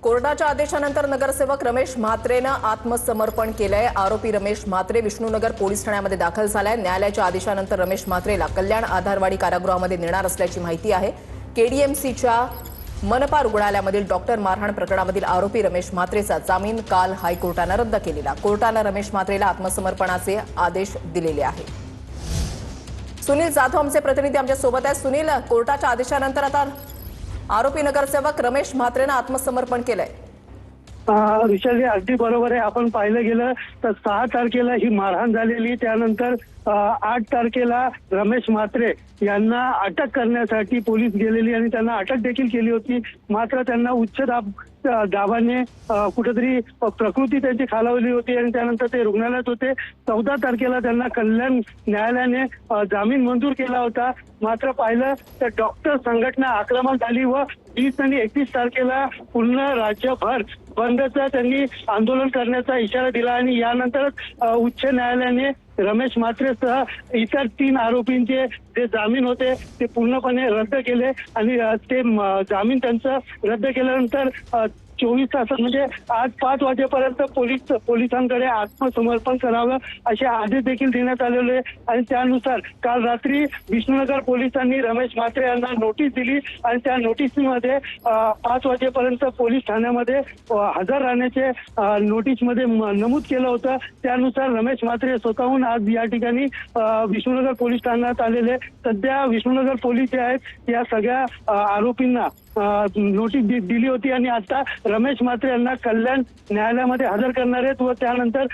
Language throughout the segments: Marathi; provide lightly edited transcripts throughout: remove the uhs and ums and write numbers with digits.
कोर्टाच्या आदेशानंतर नगरसेवक रमेश म्हात्रेनं आत्मसमर्पण केलंय। आरोपी रमेश म्हात्रे विष्णुनगर पोलीस ठाण्यामध्ये दाखल झालाय। न्यायालयाच्या आदेशानंतर रमेश म्हात्रेला कल्याण आधारवाडी कारागृहामध्ये नेणार असल्याची माहिती आहे। केडीएमसीच्या मनपा रुग्णालयामधील डॉक्टर मारहाण प्रकरणामधील आरोपी रमेश म्हात्रेचा जामीन काल हायकोर्टानं रद्द केलेला। कोर्टानं रमेश म्हात्रेला आत्मसमर्पणाचे आदेश दिलेले आहेत। सुनील जाधव आमचे प्रतिनिधी आमच्या सोबत आहेत। सुनील, कोर्टाच्या आदेशानंतर आता आरोपी नगरसेवक रमेश म्हात्रेनं आत्मसमर्पण केलंय। ऋषाली, अगदी बरोबर आहे। आपण पाहिलं गेलं तर 6 तारखेला ही मारहाण झालेली, त्यानंतर 8 तारखेला रमेश म्हात्रे यांना अटक करण्यासाठी पोलीस गेलेली आणि त्यांना अटक देखील केली होती। मात्र त्यांना उच्च दाबाने कुठेतरी प्रकृती त्यांची खालावली होती आणि त्यानंतर ते रुग्णालयात होते। 14 तारखेला त्यांना कल्याण न्यायालयाने जामीन मंजूर केला होता। मात्र पाहिलं तर डॉक्टर संघटना आक्रमक झाली व 20 आणि 31 तारखेला पूर्ण राज्यभर बंदचा त्यांनी आंदोलन करण्याचा इशारा दिला आणि यानंतरच उच्च न्यायालयाने रमेश म्हात्रेसह इतर 3 आरोपींचे जे जामीन होते ते पूर्णपणे रद्द केले आणि ते जामीन त्यांचं रद्द केल्यानंतर 24 तासात म्हणजे आज 5 वाजेपर्यंत पोलिसांकडे आत्मसमर्पण करावं असे आदेश देखील देण्यात आलेले आणि त्यानुसार काल रात्री विष्णुनगर पोलिसांनी रमेश म्हात्रे यांना नोटीस दिली आणि त्या नोटीसमध्ये 5 वाजेपर्यंत पोलीस ठाण्यामध्ये हजर राहण्याचे नोटीसमध्ये नमूद केलं होतं। त्यानुसार रमेश म्हात्रे स्वतःहून आज या ठिकाणी विष्णुनगर पोलीस ठाण्यात आलेले। सध्या विष्णुनगर पोलीस जे आहेत या सगळ्या आरोपींना नोटीस दिली होती आणि आता रमेश म्हात्रे यांना कल्याण न्यायालयामध्ये हजर करणार आहेत व त्यानंतर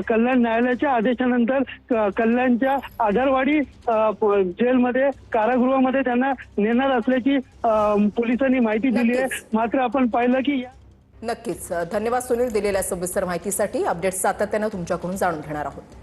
कल्याण न्यायालयाच्या आदेशानंतर कल्याणच्या आधारवाडी जेलमध्ये कारागृहामध्ये त्यांना नेणार असल्याची पोलिसांनी माहिती दिली आहे। मात्र आपण पाहिलं की नक्कीच धन्यवाद सुनील, दिलेल्या सविस्तर माहितीसाठी। अपडेट्स सातत्याने तुमच्याकडून जाणून घेणार आहोत।